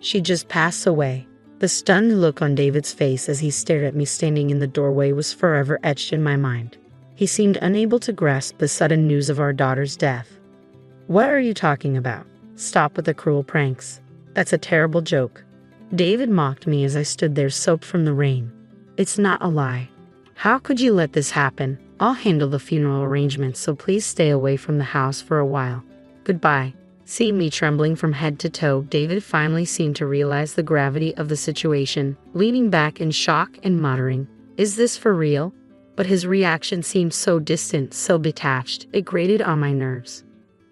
She just passed away. The stunned look on David's face as he stared at me standing in the doorway was forever etched in my mind. He seemed unable to grasp the sudden news of our daughter's death. What are you talking about? Stop with the cruel pranks. That's a terrible joke. David mocked me as I stood there soaked from the rain. It's not a lie. How could you let this happen? I'll handle the funeral arrangements, so please stay away from the house for a while. Goodbye. Seeing me trembling from head to toe, David finally seemed to realize the gravity of the situation, leaning back in shock and muttering, "Is this for real?" But his reaction seemed so distant, so detached, it grated on my nerves.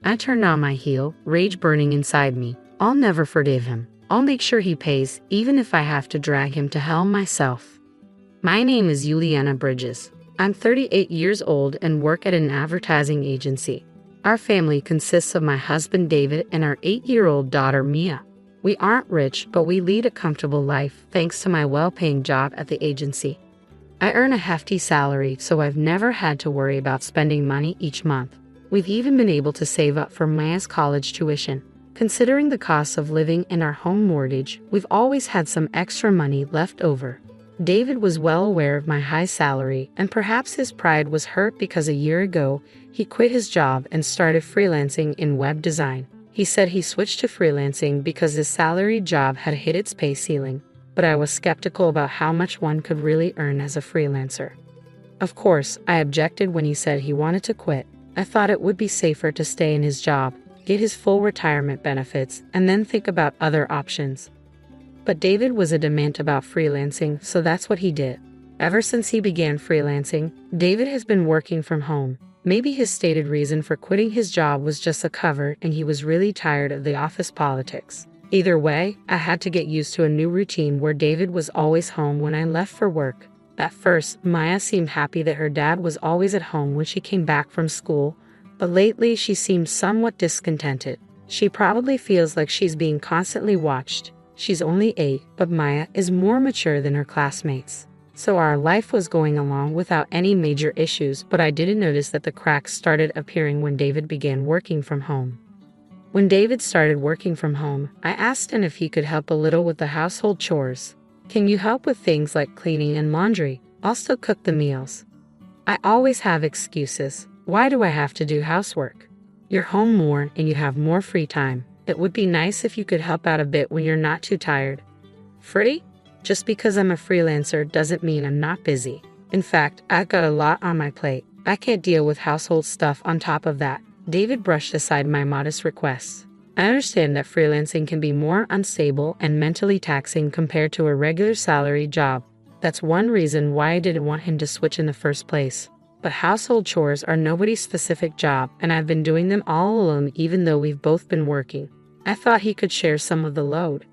I turned on my heel, rage burning inside me. I'll never forgive him. I'll make sure he pays, even if I have to drag him to hell myself. My name is Juliana Bridges. I'm 38 years old and work at an advertising agency. Our family consists of my husband David and our 8-year-old daughter Mia. We aren't rich, but we lead a comfortable life thanks to my well-paying job at the agency. I earn a hefty salary, so I've never had to worry about spending money each month. We've even been able to save up for Maya's college tuition. Considering the cost of living and our home mortgage, we've always had some extra money left over. David was well aware of my high salary, and perhaps his pride was hurt because a year ago, he quit his job and started freelancing in web design. He said he switched to freelancing because his salary job had hit its pay ceiling, but I was skeptical about how much one could really earn as a freelancer. Of course, I objected when he said he wanted to quit. I thought it would be safer to stay in his job, get his full retirement benefits, and then think about other options. But David was adamant about freelancing, so that's what he did. Ever since he began freelancing, David has been working from home. Maybe his stated reason for quitting his job was just a cover and he was really tired of the office politics. Either way, I had to get used to a new routine where David was always home when I left for work. At first, Maya seemed happy that her dad was always at home when she came back from school, but lately she seemed somewhat discontented. She probably feels like she's being constantly watched. She's only 8, but Maya is more mature than her classmates. So our life was going along without any major issues, but I didn't notice that the cracks started appearing when David began working from home. When David started working from home, I asked him if he could help a little with the household chores. Can you help with things like cleaning and laundry? I'll still cook the meals. I always have excuses. Why do I have to do housework? You're home more and you have more free time. It would be nice if you could help out a bit when you're not too tired. Free? Just because I'm a freelancer doesn't mean I'm not busy. In fact, I've got a lot on my plate. I can't deal with household stuff on top of that. David brushed aside my modest requests. I understand that freelancing can be more unstable and mentally taxing compared to a regular salary job. That's one reason why I didn't want him to switch in the first place. But household chores are nobody's specific job, and I've been doing them all alone even though we've both been working. I thought he could share some of the load.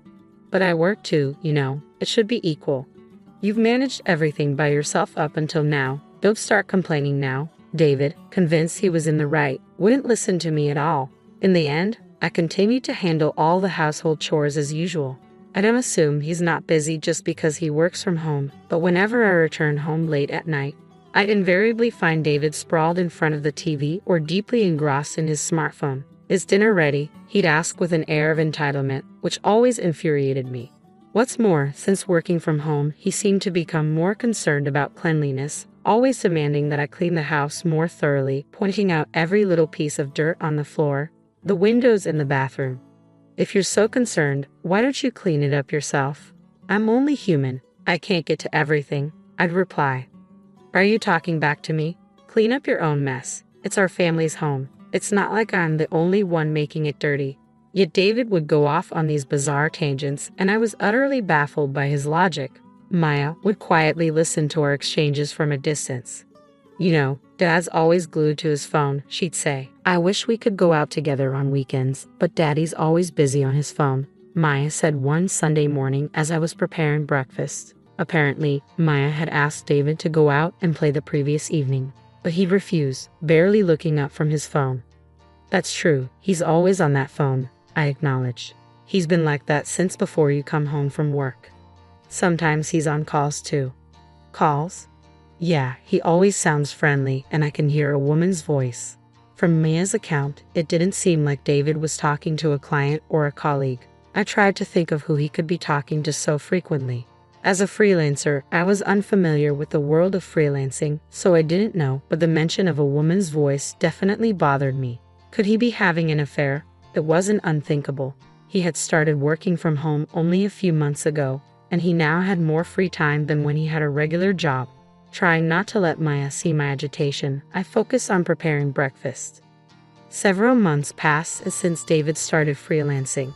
But I work too, you know. It should be equal. You've managed everything by yourself up until now. Don't start complaining now. David, convinced he was in the right, wouldn't listen to me at all. In the end, I continued to handle all the household chores as usual. I don't assume he's not busy just because he works from home, but whenever I return home late at night, I'd invariably find David sprawled in front of the TV or deeply engrossed in his smartphone. Is dinner ready? He'd ask with an air of entitlement, which always infuriated me. What's more, since working from home, he seemed to become more concerned about cleanliness, always demanding that I clean the house more thoroughly, pointing out every little piece of dirt on the floor, the windows in the bathroom. If you're so concerned, why don't you clean it up yourself? I'm only human. I can't get to everything, I'd reply. Are you talking back to me? Clean up your own mess. It's our family's home. It's not like I'm the only one making it dirty. Yet David would go off on these bizarre tangents, and I was utterly baffled by his logic. Maya would quietly listen to our exchanges from a distance. You know, Dad's always glued to his phone, she'd say. I wish we could go out together on weekends, but Daddy's always busy on his phone, Maya said one Sunday morning as I was preparing breakfast. Apparently, Maya had asked David to go out and play the previous evening, but he refused, barely looking up from his phone. That's true, he's always on that phone, I acknowledged. He's been like that since before you come home from work. Sometimes he's on calls too. Calls? Yeah, he always sounds friendly and I can hear a woman's voice. From Maya's account, it didn't seem like David was talking to a client or a colleague. I tried to think of who he could be talking to so frequently. As a freelancer, I was unfamiliar with the world of freelancing, so I didn't know, but the mention of a woman's voice definitely bothered me. Could he be having an affair? It wasn't unthinkable. He had started working from home only a few months ago, and he now had more free time than when he had a regular job. Trying not to let Maya see my agitation, I focused on preparing breakfast. Several months passed since David started freelancing.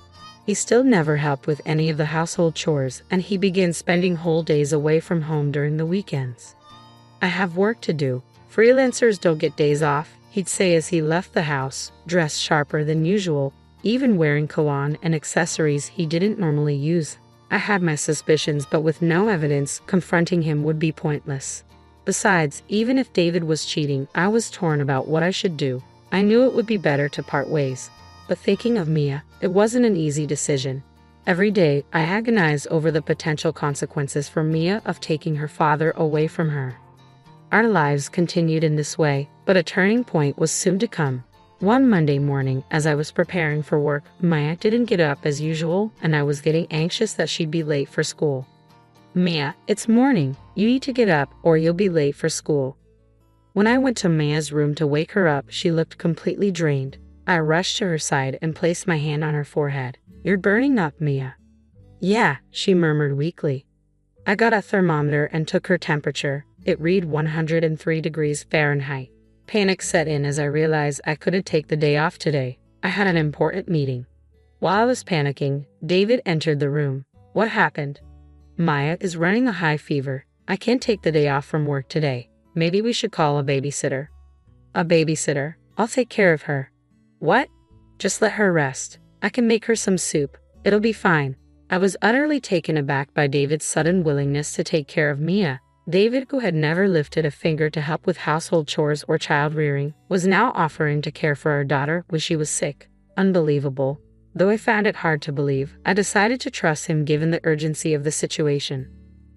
He still never helped with any of the household chores, and he began spending whole days away from home during the weekends. I have work to do. Freelancers don't get days off, he'd say as he left the house, dressed sharper than usual, even wearing cologne and accessories he didn't normally use. I had my suspicions, but with no evidence, confronting him would be pointless. Besides, even if David was cheating, I was torn about what I should do. I knew it would be better to part ways. But thinking of Mia, it wasn't an easy decision. Every day, I agonized over the potential consequences for Mia of taking her father away from her. Our lives continued in this way, but a turning point was soon to come. One Monday morning, as I was preparing for work, Mia didn't get up as usual, and I was getting anxious that she'd be late for school. "Mia, it's morning. You need to get up, or you'll be late for school." When I went to Mia's room to wake her up, she looked completely drained. I rushed to her side and placed my hand on her forehead. "You're burning up, Mia." "Yeah," she murmured weakly. I got a thermometer and took her temperature. It read 103 degrees Fahrenheit. Panic set in as I realized I couldn't take the day off today. I had an important meeting. While I was panicking, David entered the room. "What happened?" "Maya is running a high fever. I can't take the day off from work today. Maybe we should call a babysitter." "A babysitter? I'll take care of her." "What?" "Just let her rest. I can make her some soup. It'll be fine." I was utterly taken aback by David's sudden willingness to take care of Mia. David, who had never lifted a finger to help with household chores or child rearing, was now offering to care for our daughter when she was sick. Unbelievable. Though I found it hard to believe, I decided to trust him given the urgency of the situation.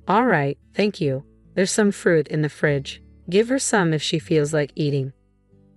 "All right, thank you. There's some fruit in the fridge. Give her some if she feels like eating."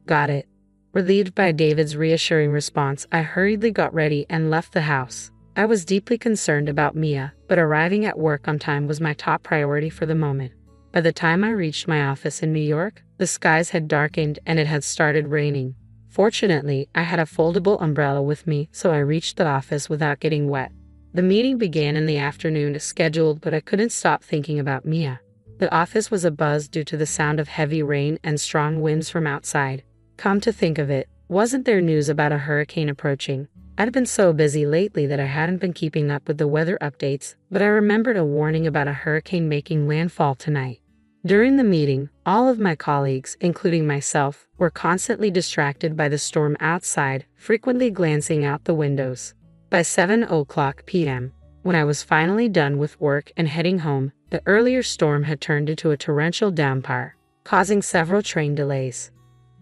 "Got it." Relieved by David's reassuring response, I hurriedly got ready and left the house. I was deeply concerned about Mia, but arriving at work on time was my top priority for the moment. By the time I reached my office in New York, the skies had darkened and it had started raining. Fortunately, I had a foldable umbrella with me, so I reached the office without getting wet. The meeting began in the afternoon as scheduled, but I couldn't stop thinking about Mia. The office was abuzz due to the sound of heavy rain and strong winds from outside. Come to think of it, wasn't there news about a hurricane approaching? I'd been so busy lately that I hadn't been keeping up with the weather updates, but I remembered a warning about a hurricane making landfall tonight. During the meeting, all of my colleagues, including myself, were constantly distracted by the storm outside, frequently glancing out the windows. By 7:00 p.m., when I was finally done with work and heading home, the earlier storm had turned into a torrential downpour, causing several train delays.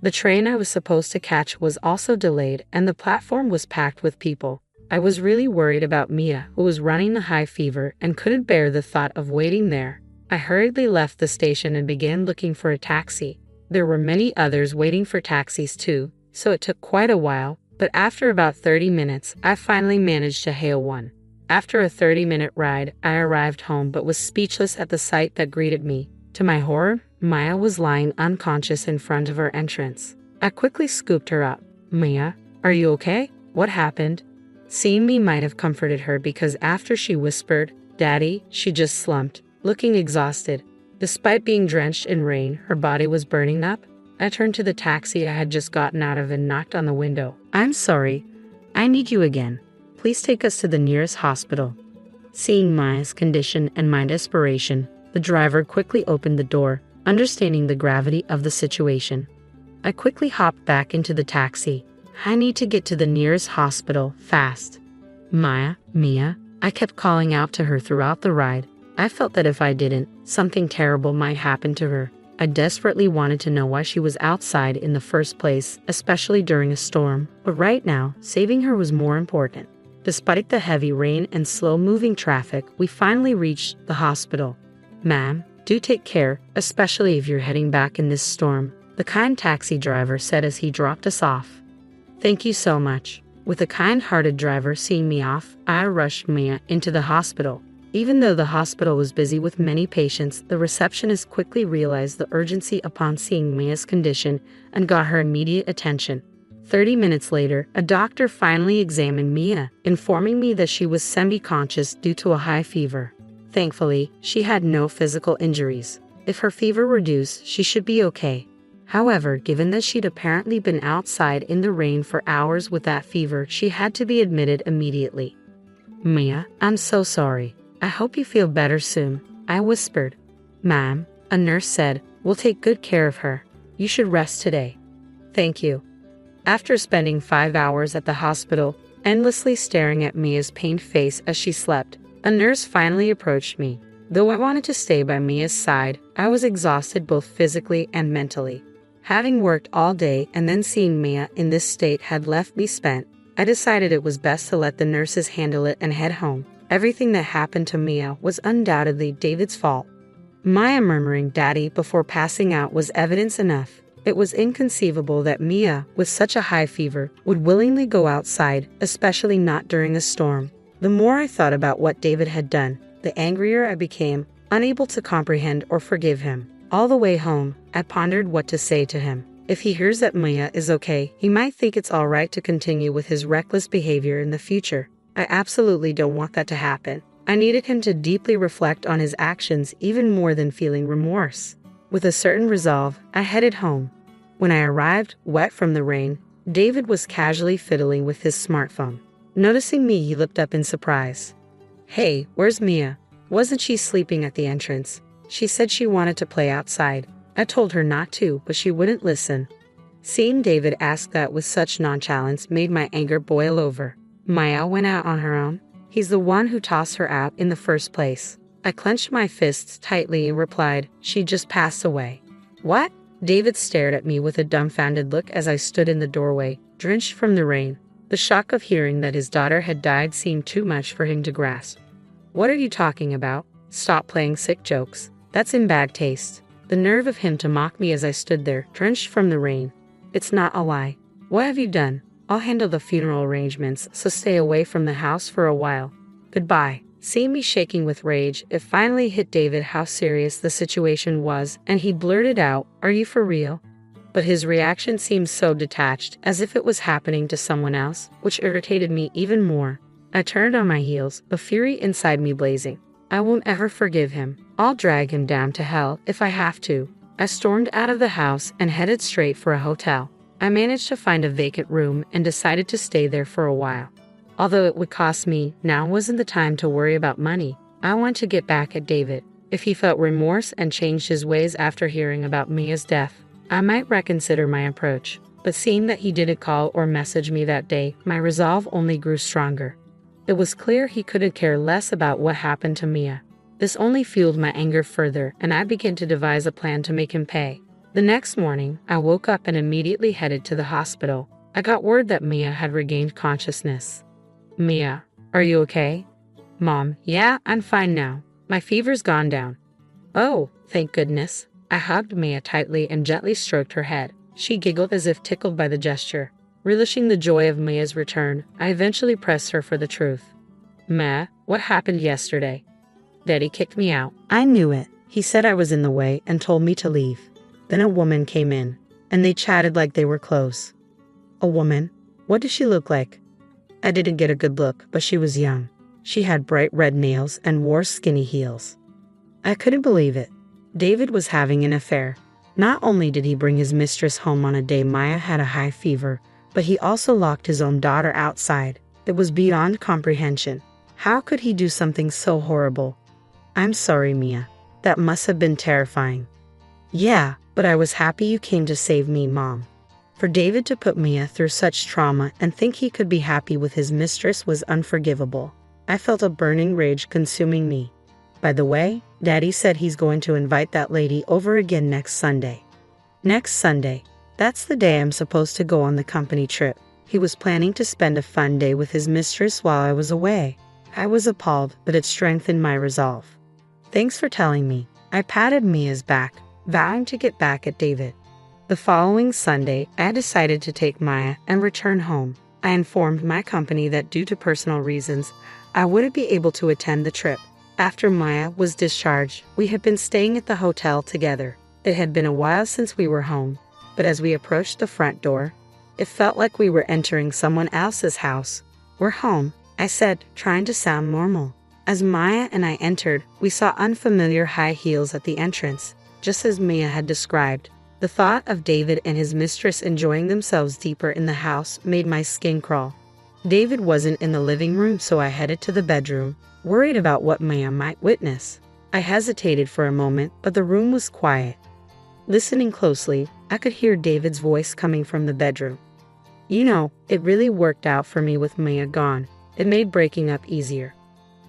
The train I was supposed to catch was also delayed, and the platform was packed with people. I was really worried about Mia, who was running a high fever and couldn't bear the thought of waiting there. I hurriedly left the station and began looking for a taxi. There were many others waiting for taxis too, so it took quite a while, but after about 30 minutes, I finally managed to hail one. After a 30-minute ride, I arrived home but was speechless at the sight that greeted me. To my horror, Maya was lying unconscious in front of her entrance. I quickly scooped her up. "Mia, are you okay? What happened?" Seeing me might have comforted her because after she whispered, "Daddy," she just slumped, looking exhausted. Despite being drenched in rain, her body was burning up. I turned to the taxi I had just gotten out of and knocked on the window. "I'm sorry. I need you again. Please take us to the nearest hospital." Seeing Maya's condition and my desperation, the driver quickly opened the door, understanding the gravity of the situation. I quickly hopped back into the taxi. "I need to get to the nearest hospital, fast." Mia, I kept calling out to her throughout the ride. I felt that if I didn't, something terrible might happen to her. I desperately wanted to know why she was outside in the first place, especially during a storm, but right now, saving her was more important. Despite the heavy rain and slow-moving traffic, we finally reached the hospital. "Ma'am, do take care, especially if you're heading back in this storm," the kind taxi driver said as he dropped us off. "Thank you so much. With a kind-hearted driver seeing me off, I rushed Mia into the hospital. Even though the hospital was busy with many patients, the receptionist quickly realized the urgency upon seeing Mia's condition and got her immediate attention. 30 minutes later, a doctor finally examined Mia, informing me that she was semi-conscious due to a high fever. Thankfully, she had no physical injuries. If her fever reduced, she should be okay. However, given that she'd apparently been outside in the rain for hours with that fever, she had to be admitted immediately. "Mia, I'm so sorry. I hope you feel better soon," I whispered. "Ma'am," a nurse said, "we'll take good care of her. You should rest today." "Thank you." After spending 5 hours at the hospital, endlessly staring at Mia's pained face as she slept, a nurse finally approached me. Though I wanted to stay by Mia's side, I was exhausted both physically and mentally. Having worked all day and then seeing Mia in this state had left me spent, I decided it was best to let the nurses handle it and head home. Everything that happened to Mia was undoubtedly David's fault. Maya murmuring "Daddy" before passing out was evidence enough. It was inconceivable that Mia, with such a high fever, would willingly go outside, especially not during a storm. The more I thought about what David had done, the angrier I became, unable to comprehend or forgive him. All the way home, I pondered what to say to him. If he hears that Mia is okay, he might think it's alright to continue with his reckless behavior in the future. I absolutely don't want that to happen. I needed him to deeply reflect on his actions even more than feeling remorse. With a certain resolve, I headed home. When I arrived, wet from the rain, David was casually fiddling with his smartphone. Noticing me, he looked up in surprise. "Hey, where's Mia? Wasn't she sleeping at the entrance? She said she wanted to play outside. I told her not to, but she wouldn't listen." Seeing David ask that with such nonchalance made my anger boil over. Maya went out on her own? He's the one who tossed her out in the first place. I clenched my fists tightly and replied, "She just passed away." "What?" David stared at me with a dumbfounded look as I stood in the doorway, drenched from the rain. The shock of hearing that his daughter had died seemed too much for him to grasp. "What are you talking about? Stop playing sick jokes. That's in bad taste." The nerve of him to mock me as I stood there, drenched from the rain. "It's not a lie. What have you done? I'll handle the funeral arrangements, so stay away from the house for a while. Goodbye." Seeing me shaking with rage, it finally hit David how serious the situation was, and he blurted out, "Are you for real?" But his reaction seemed so detached, as if it was happening to someone else, which irritated me even more. I turned on my heels, a fury inside me blazing. I won't ever forgive him. I'll drag him down to hell if I have to. I stormed out of the house and headed straight for a hotel. I managed to find a vacant room and decided to stay there for a while. Although it would cost me, now wasn't the time to worry about money. I want to get back at David. If he felt remorse and changed his ways after hearing about Mia's death, I might reconsider my approach. But seeing that he didn't call or message me that day, my resolve only grew stronger. It was clear he couldn't care less about what happened to Mia. This only fueled my anger further, and I began to devise a plan to make him pay. The next morning, I woke up and immediately headed to the hospital. I got word that Mia had regained consciousness. "Mia, are you okay?" "Mom, yeah, I'm fine now. My fever's gone down." "Oh, thank goodness." I hugged Mia tightly and gently stroked her head. She giggled as if tickled by the gesture. Relishing the joy of Mia's return, I eventually pressed her for the truth. "Ma, what happened yesterday?" "Daddy kicked me out." I knew it. He said I was in the way and told me to leave. Then a woman came in, and they chatted like they were close. "A woman? What did she look like?" I didn't get a good look, but she was young. She had bright red nails and wore skinny heels. I couldn't believe it. David was having an affair. Not only did he bring his mistress home on a day Maya had a high fever, but he also locked his own daughter outside. It was beyond comprehension. How could he do something so horrible? "I'm sorry, Mia. That must have been terrifying." "Yeah, but I was happy you came to save me, Mom." For David to put Mia through such trauma and think he could be happy with his mistress was unforgivable. I felt a burning rage consuming me. "By the way, Daddy said he's going to invite that lady over again next Sunday." "Next Sunday? That's the day I'm supposed to go on the company trip." He was planning to spend a fun day with his mistress while I was away. I was appalled, but it strengthened my resolve. "Thanks for telling me." I patted Mia's back, vowing to get back at David. The following Sunday, I decided to take Maya and return home. I informed my company that due to personal reasons, I wouldn't be able to attend the trip. After Maya was discharged, we had been staying at the hotel together. It had been a while since we were home, but as we approached the front door, it felt like we were entering someone else's house. "We're home," I said, trying to sound normal. As Maya and I entered, we saw unfamiliar high heels at the entrance, just as Mia had described. The thought of David and his mistress enjoying themselves deeper in the house made my skin crawl. David wasn't in the living room, so I headed to the bedroom, worried about what Mia might witness. I hesitated for a moment, but the room was quiet. Listening closely, I could hear David's voice coming from the bedroom. "You know, it really worked out for me with Mia gone. It made breaking up easier."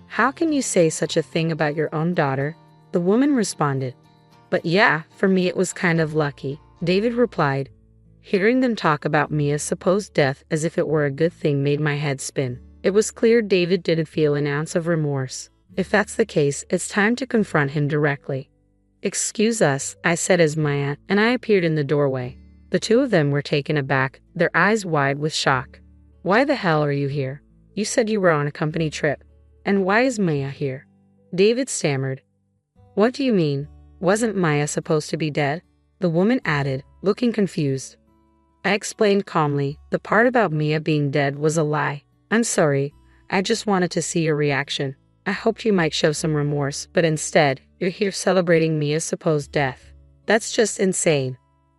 "How can you say such a thing about your own daughter?" the woman responded. "But yeah, for me it was kind of lucky," David replied. Hearing them talk about Mia's supposed death as if it were a good thing made my head spin. It was clear David didn't feel an ounce of remorse. If that's the case, it's time to confront him directly. "Excuse us," I said as Maya and I appeared in the doorway. The two of them were taken aback, their eyes wide with shock. "Why the hell are you here? You said you were on a company trip. And why is Maya here?" David stammered. "What do you mean? Wasn't Maya supposed to be dead?" the woman added, looking confused. I explained calmly, "The part about Mia being dead was a lie. I'm sorry. I just wanted to see your reaction. I hoped you might show some remorse, but instead, you're here celebrating Mia's supposed death. That's just insane."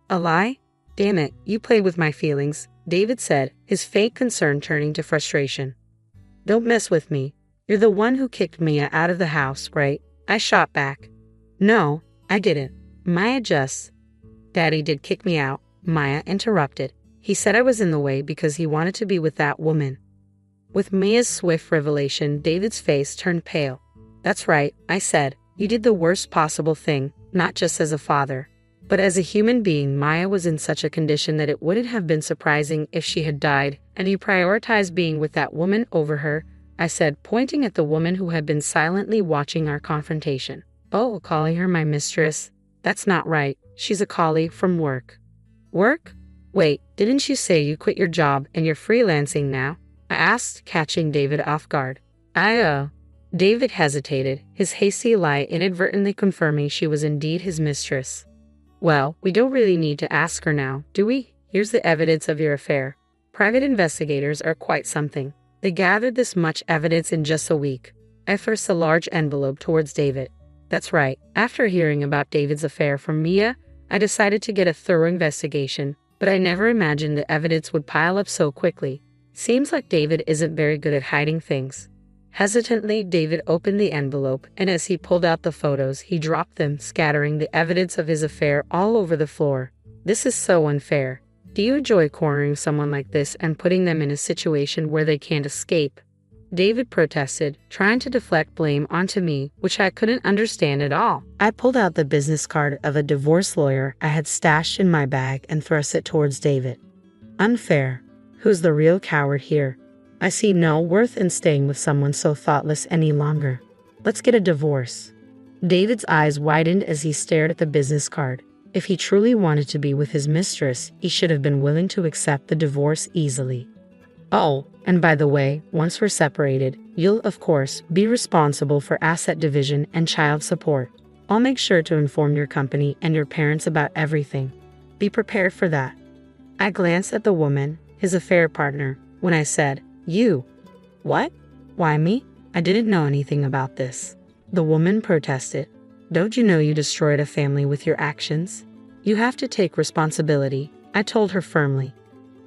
"A lie? Damn it, you played with my feelings," David said, his fake concern turning to frustration. "Don't mess with me. You're the one who kicked Mia out of the house, right?" I shot back. "No, I didn't. Maya just—" "Daddy did kick me out," Maya interrupted. "He said I was in the way because he wanted to be with that woman." With Mia's swift revelation, David's face turned pale. "That's right," I said. "You did the worst possible thing, not just as a father, but as a human being. Maya was in such a condition that it wouldn't have been surprising if she had died, and you prioritized being with that woman over her," I said, pointing at the woman who had been silently watching our confrontation. "Oh, calling her my mistress? That's not right. She's a colleague from work." "Work? Wait, didn't you say you quit your job and you're freelancing now?" I asked, catching David off guard. David hesitated, his hasty lie inadvertently confirming she was indeed his mistress. "Well, we don't really need to ask her now, do we? Here's the evidence of your affair." Private investigators are quite something. They gathered this much evidence in just a week. I thrust a large envelope towards David. "That's right. After hearing about David's affair from Mia, I decided to get a thorough investigation, but I never imagined the evidence would pile up so quickly. Seems like David isn't very good at hiding things." Hesitantly, David opened the envelope, and as he pulled out the photos, he dropped them, scattering the evidence of his affair all over the floor. "This is so unfair. Do you enjoy cornering someone like this and putting them in a situation where they can't escape?" David protested, trying to deflect blame onto me, which I couldn't understand at all. I pulled out the business card of a divorce lawyer I had stashed in my bag and thrust it towards David. "Unfair. Who's the real coward here? I see no worth in staying with someone so thoughtless any longer. Let's get a divorce." David's eyes widened as he stared at the business card. If he truly wanted to be with his mistress, he should have been willing to accept the divorce easily. "Oh, and by the way, once we're separated, you'll, of course, be responsible for asset division and child support. I'll make sure to inform your company and your parents about everything. Be prepared for that." I glanced at the woman, his affair partner, when I said, "You." "What? Why me? I didn't know anything about this." The woman protested. "Don't you know you destroyed a family with your actions? You have to take responsibility," I told her firmly.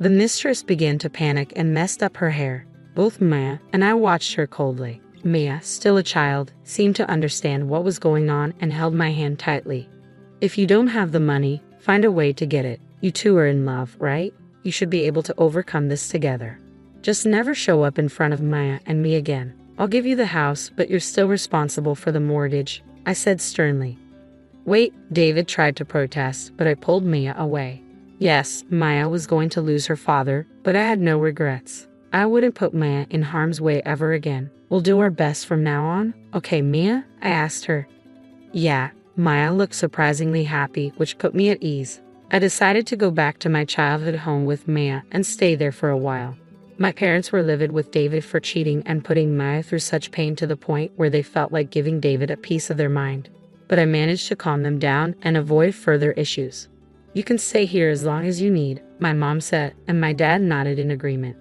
The mistress began to panic and messed up her hair. Both Maya and I watched her coldly. Mia, still a child, seemed to understand what was going on and held my hand tightly. "If you don't have the money, find a way to get it. You two are in love, right? You should be able to overcome this together. Just never show up in front of Maya and me again. I'll give you the house, but you're still responsible for the mortgage," I said sternly. "Wait," David tried to protest, but I pulled Mia away. Yes, Maya was going to lose her father, but I had no regrets. I wouldn't put Maya in harm's way ever again. "We'll do our best from now on, okay, Mia?" I asked her. "Yeah." Maya looked surprisingly happy, which put me at ease. I decided to go back to my childhood home with Maya and stay there for a while. My parents were livid with David for cheating and putting Maya through such pain to the point where they felt like giving David a piece of their mind. But I managed to calm them down and avoid further issues. "You can stay here as long as you need," my mom said, and my dad nodded in agreement.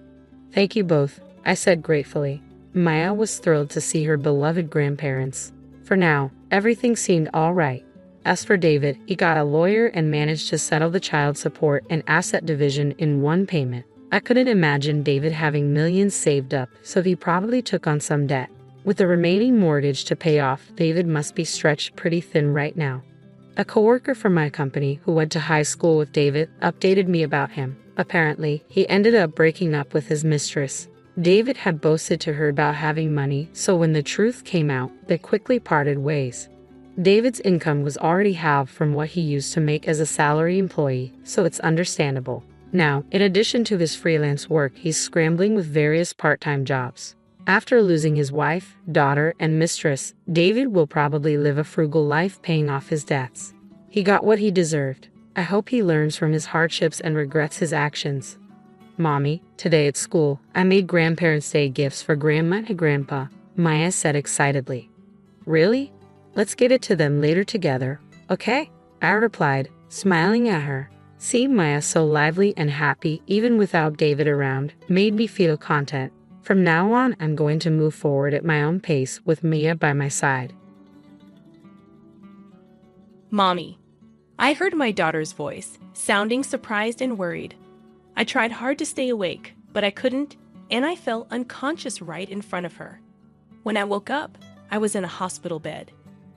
"Thank you both," I said gratefully. Maya was thrilled to see her beloved grandparents. For now, everything seemed all right. As for David, he got a lawyer and managed to settle the child support and asset division in one payment. I couldn't imagine David having millions saved up, so he probably took on some debt. With the remaining mortgage to pay off, David must be stretched pretty thin right now. A coworker from my company who went to high school with David updated me about him. Apparently, he ended up breaking up with his mistress. David had boasted to her about having money, so when the truth came out, they quickly parted ways. David's income was already halved from what he used to make as a salary employee, so it's understandable. Now, in addition to his freelance work, he's scrambling with various part-time jobs. After losing his wife, daughter, and mistress, David will probably live a frugal life paying off his debts. He got what he deserved. I hope he learns from his hardships and regrets his actions. "Mommy, today at school, I made Grandparents' Day gifts for Grandma and Grandpa," Maya said excitedly. "Really? Let's get it to them later together, okay?" I replied, smiling at her. Seeing Maya so lively and happy, even without David around, made me feel content. From now on, I'm going to move forward at my own pace with Mia by my side. Mommy. I heard my daughter's voice, sounding surprised and worried. I tried hard to stay awake, but I couldn't, and I fell unconscious right in front of her. When I woke up, I was in a hospital bed.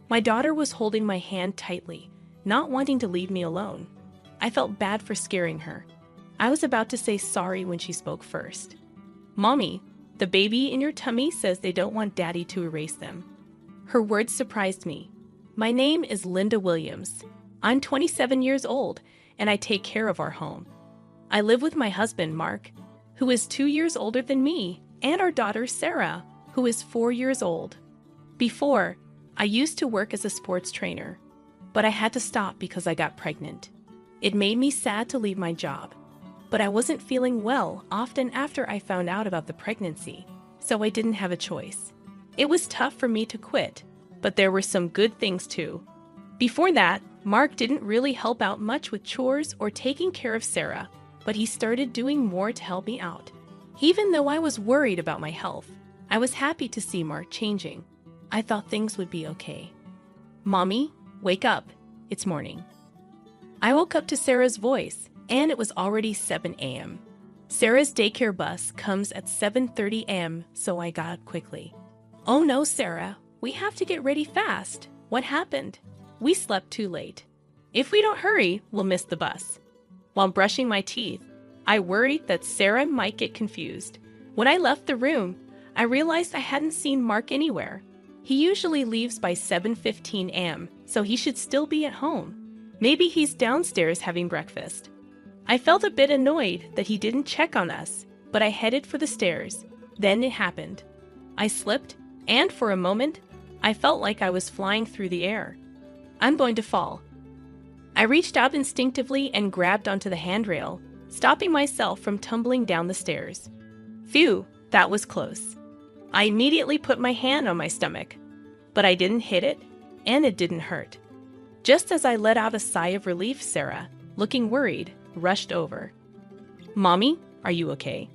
My daughter was holding my hand tightly, not wanting to leave me alone. I felt bad for scaring her. I was about to say sorry when she spoke first. "Mommy, the baby in your tummy says they don't want Daddy to erase them." Her words surprised me. My name is Linda Williams. I'm 27 years old, and I take care of our home. I live with my husband, Mark, who is 2 years older than me, and our daughter, Sarah, who is 4 years old. Before, I used to work as a sports trainer, but I had to stop because I got pregnant. It made me sad to leave my job, but I wasn't feeling well often after I found out about the pregnancy, so I didn't have a choice. It was tough for me to quit, but there were some good things too. Before that, Mark didn't really help out much with chores or taking care of Sarah, but he started doing more to help me out. Even though I was worried about my health, I was happy to see Mark changing. I thought things would be okay. "Mommy, wake up. It's morning." I woke up to Sarah's voice, and it was already 7 a.m. Sarah's daycare bus comes at 7:30 a.m., so I got up quickly. "Oh no, Sarah, we have to get ready fast. What happened? We slept too late. If we don't hurry, we'll miss the bus." While brushing my teeth, I worried that Sarah might get confused. When I left the room, I realized I hadn't seen Mark anywhere. He usually leaves by 7:15 a.m., so he should still be at home. Maybe he's downstairs having breakfast. I felt a bit annoyed that he didn't check on us, but I headed for the stairs. Then it happened. I slipped, and for a moment, I felt like I was flying through the air. I'm going to fall. I reached out instinctively and grabbed onto the handrail, stopping myself from tumbling down the stairs. Phew, that was close. I immediately put my hand on my stomach, but I didn't hit it, and it didn't hurt. Just as I let out a sigh of relief, Sarah, looking worried, rushed over. "Mommy, are you okay?"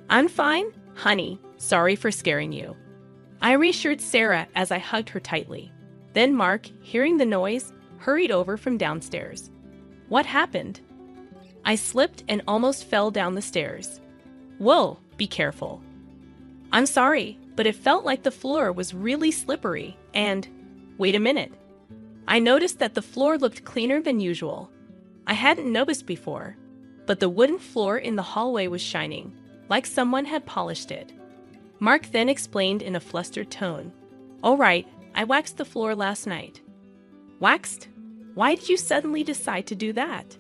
"I'm fine, honey. Sorry for scaring you." I reassured Sarah as I hugged her tightly. Then Mark, hearing the noise, hurried over from downstairs. "What happened?" I slipped and almost fell down the stairs. "Whoa, be careful." "I'm sorry, but it felt like the floor was really slippery and... Wait a minute. I noticed that the floor looked cleaner than usual. I hadn't noticed before, but the wooden floor in the hallway was shining, like someone had polished it. Mark then explained in a flustered tone. "All right, I waxed the floor last night." "Waxed? Why did you suddenly decide to do that?"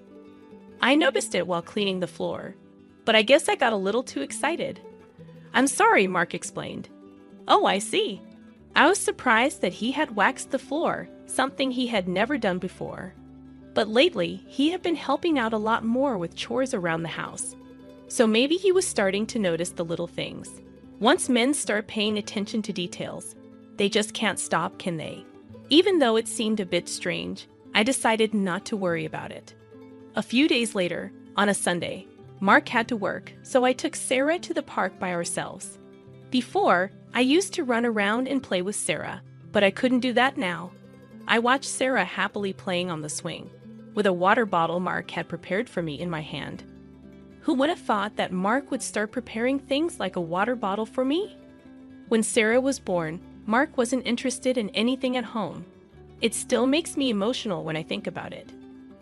"I noticed it while cleaning the floor, but I guess I got a little too excited." "I'm sorry," Mark explained. "Oh, I see." I was surprised that he had waxed the floor, something he had never done before. But lately, he had been helping out a lot more with chores around the house. So maybe he was starting to notice the little things. Once men start paying attention to details, they just can't stop, can they? Even though it seemed a bit strange, I decided not to worry about it. A few days later, on a Sunday, Mark had to work, so I took Sarah to the park by ourselves. Before, I used to run around and play with Sarah, but I couldn't do that now. I watched Sarah happily playing on the swing, with a water bottle Mark had prepared for me in my hand. Who would have thought that Mark would start preparing things like a water bottle for me? When Sarah was born, Mark wasn't interested in anything at home. It still makes me emotional when I think about it.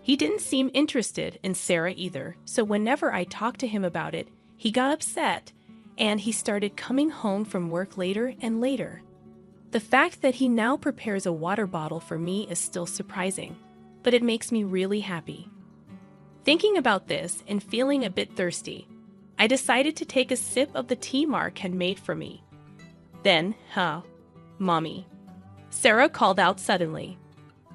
He didn't seem interested in Sarah either, so whenever I talked to him about it, he got upset, and he started coming home from work later and later. The fact that he now prepares a water bottle for me is still surprising, but it makes me really happy. Thinking about this and feeling a bit thirsty, I decided to take a sip of the tea Mark had made for me. Then, Mommy, Sarah called out suddenly.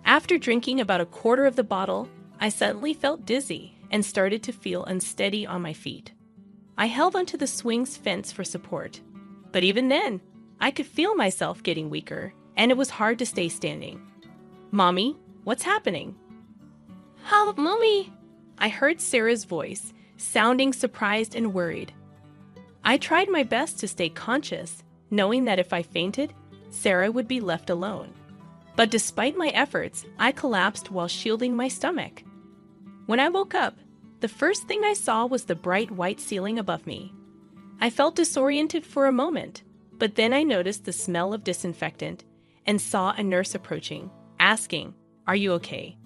After drinking about a quarter of the bottle, I suddenly felt dizzy and started to feel unsteady on my feet. I held onto the swing's fence for support, but even then, I could feel myself getting weaker, and it was hard to stay standing. Mommy, what's happening? Help, Mommy! I heard Sarah's voice, sounding surprised and worried. I tried my best to stay conscious, knowing that if I fainted, Sarah would be left alone. But despite my efforts, I collapsed while shielding my stomach. When I woke up, the first thing I saw was the bright white ceiling above me. I felt disoriented for a moment, but then I noticed the smell of disinfectant and saw a nurse approaching, asking, "Are you okay?"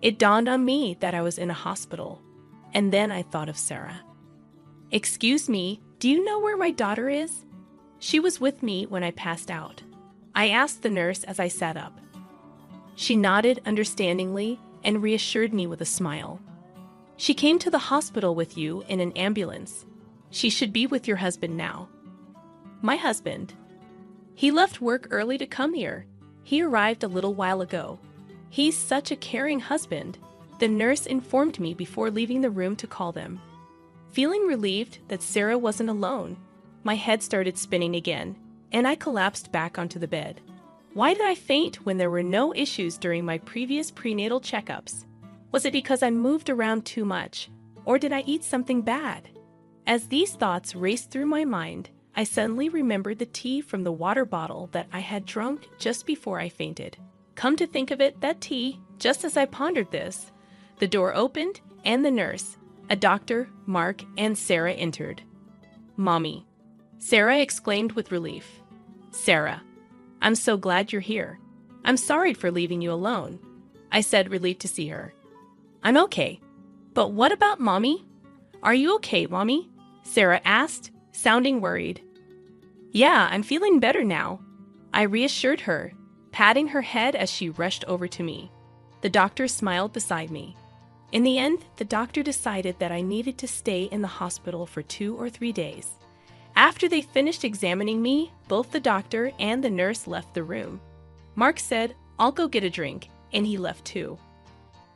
It dawned on me that I was in a hospital, and then I thought of Sarah. "Excuse me, do you know where my daughter is?" She was with me when I passed out. I asked the nurse as I sat up. She nodded understandingly and reassured me with a smile. "She came to the hospital with you in an ambulance. She should be with your husband now." My husband? He left work early to come here. He arrived a little while ago. He's such a caring husband, the nurse informed me before leaving the room to call them. Feeling relieved that Sarah wasn't alone, my head started spinning again, and I collapsed back onto the bed. Why did I faint when there were no issues during my previous prenatal checkups? Was it because I moved around too much, or did I eat something bad? As these thoughts raced through my mind, I suddenly remembered the tea from the water bottle that I had drunk just before I fainted. Come to think of it, that tea, just as I pondered this, the door opened and the nurse, a doctor, Mark, and Sarah entered. "Mommy," Sarah exclaimed with relief. "Sarah, I'm so glad you're here. I'm sorry for leaving you alone," I said, relieved to see her. "I'm okay. But what about Mommy? Are you okay, Mommy?" Sarah asked, sounding worried. "Yeah, I'm feeling better now," I reassured her, patting her head as she rushed over to me. The doctor smiled beside me. In the end, the doctor decided that I needed to stay in the hospital for 2 or 3 days. After they finished examining me, both the doctor and the nurse left the room. Mark said, "I'll go get a drink," and he left too.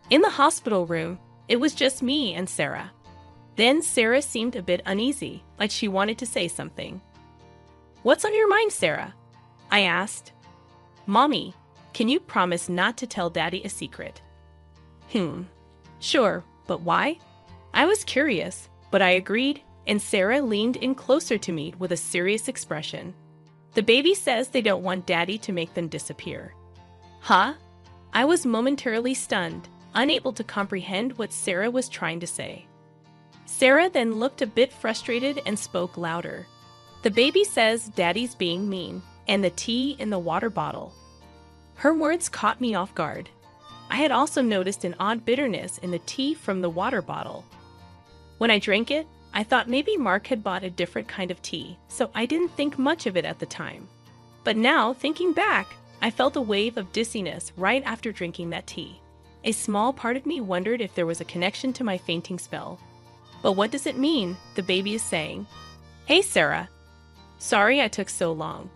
In the hospital room, it was just me and Sarah. Then Sarah seemed a bit uneasy, like she wanted to say something. "What's on your mind, Sarah?" I asked. "Mommy, can you promise not to tell Daddy a secret?" Sure, but why?" I was curious, but I agreed, and Sarah leaned in closer to me with a serious expression. "The baby says they don't want Daddy to make them disappear." Huh? I was momentarily stunned, unable to comprehend what Sarah was trying to say. Sarah then looked a bit frustrated and spoke louder. "The baby says Daddy's being mean, and the tea in the water bottle." Her words caught me off guard. I had also noticed an odd bitterness in the tea from the water bottle. When I drank it, I thought maybe Mark had bought a different kind of tea, so I didn't think much of it at the time. But now, thinking back, I felt a wave of dizziness right after drinking that tea. A small part of me wondered if there was a connection to my fainting spell. "But what does it mean?" the baby is saying. "Hey, Sarah. Sorry I took so long.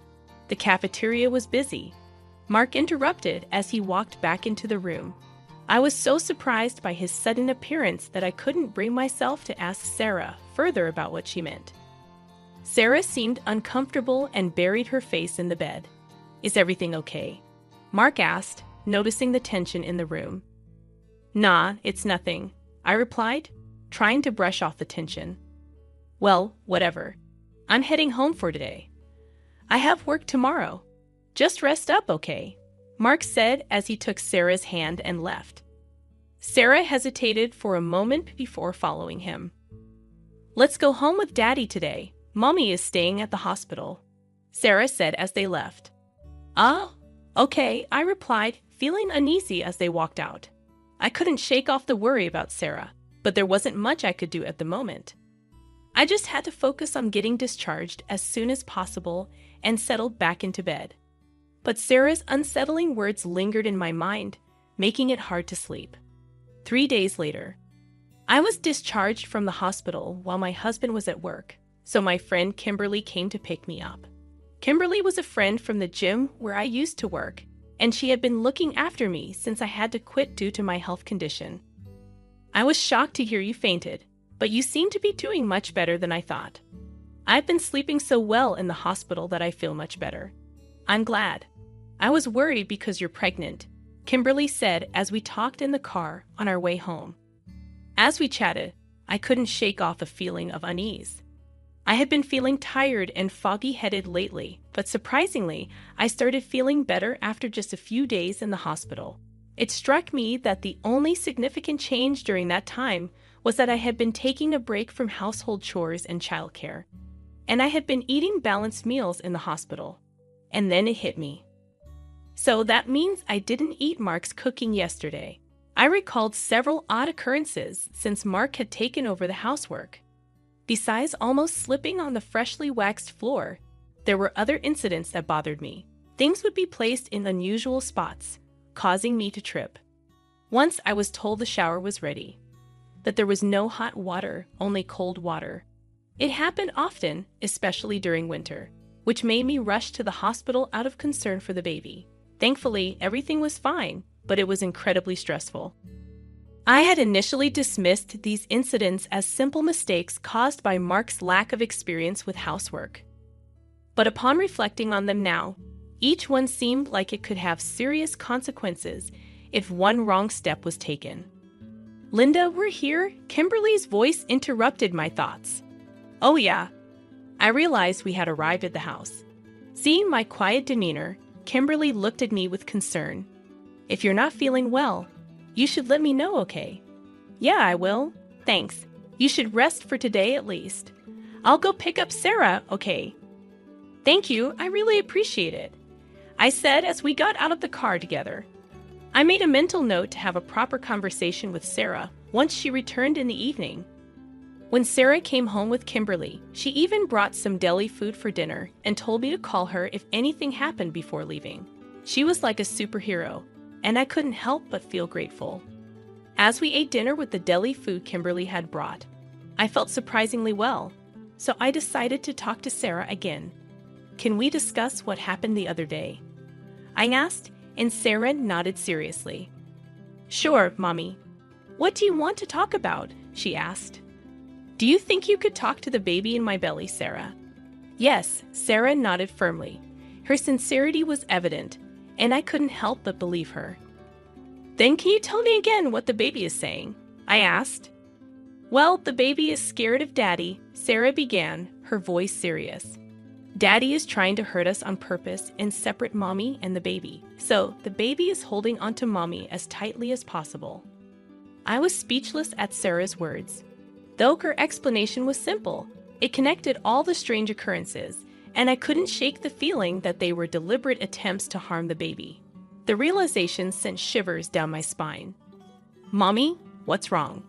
The cafeteria was busy." Mark interrupted as he walked back into the room. I was so surprised by his sudden appearance that I couldn't bring myself to ask Sarah further about what she meant. Sarah seemed uncomfortable and buried her face in the bed. "Is everything okay?" Mark asked, noticing the tension in the room. "Nah, it's nothing," I replied, trying to brush off the tension. "Well, whatever. I'm heading home for today. I have work tomorrow. Just rest up, okay?" Mark said as he took Sarah's hand and left. Sarah hesitated for a moment before following him. "Let's go home with Daddy today. Mommy is staying at the hospital," Sarah said as they left. "Oh, okay," I replied, feeling uneasy as they walked out. I couldn't shake off the worry about Sarah, but there wasn't much I could do at the moment. I just had to focus on getting discharged as soon as possible and settled back into bed. But Sarah's unsettling words lingered in my mind, making it hard to sleep. 3 days later, I was discharged from the hospital while my husband was at work, so my friend Kimberly came to pick me up. Kimberly was a friend from the gym where I used to work, and she had been looking after me since I had to quit due to my health condition. "I was shocked to hear you fainted, but you seem to be doing much better than I thought. I've been sleeping so well in the hospital that I feel much better. I'm glad. I was worried because you're pregnant," Kimberly said as we talked in the car on our way home. As we chatted, I couldn't shake off a feeling of unease. I had been feeling tired and foggy-headed lately, but surprisingly, I started feeling better after just a few days in the hospital. It struck me that the only significant change during that time was that I had been taking a break from household chores and childcare, and I had been eating balanced meals in the hospital. And then it hit me. So that means I didn't eat Mark's cooking yesterday. I recalled several odd occurrences since Mark had taken over the housework. Besides almost slipping on the freshly waxed floor, there were other incidents that bothered me. Things would be placed in unusual spots, causing me to trip. Once I was told the shower was ready, that there was no hot water, only cold water. It happened often, especially during winter, which made me rush to the hospital out of concern for the baby. Thankfully, everything was fine, but it was incredibly stressful. I had initially dismissed these incidents as simple mistakes caused by Mark's lack of experience with housework. But upon reflecting on them now, each one seemed like it could have serious consequences if one wrong step was taken. "Linda, we're here," Kimberly's voice interrupted my thoughts. "Oh yeah." I realized we had arrived at the house. Seeing my quiet demeanor, Kimberly looked at me with concern. "If you're not feeling well, you should let me know, okay?" "Yeah, I will. Thanks. You should rest for today at least. I'll go pick up Sarah, okay?" "Thank you, I really appreciate it," I said as we got out of the car together. I made a mental note to have a proper conversation with Sarah once she returned in the evening. When Sarah came home with Kimberly, she even brought some deli food for dinner and told me to call her if anything happened before leaving. She was like a superhero, and I couldn't help but feel grateful. As we ate dinner with the deli food Kimberly had brought, I felt surprisingly well, so I decided to talk to Sarah again. "Can we discuss what happened the other day?" I asked, and Sarah nodded seriously. "Sure, Mommy. What do you want to talk about?" she asked. "Do you think you could talk to the baby in my belly, Sarah?" Yes, Sarah nodded firmly. Her sincerity was evident, and I couldn't help but believe her. "Then can you tell me again what the baby is saying?" I asked. "Well, the baby is scared of Daddy," Sarah began, her voice serious. "Daddy is trying to hurt us on purpose and separate Mommy and the baby, so the baby is holding onto Mommy as tightly as possible." I was speechless at Sarah's words. Though her explanation was simple, it connected all the strange occurrences, and I couldn't shake the feeling that they were deliberate attempts to harm the baby. The realization sent shivers down my spine. "Mommy, what's wrong?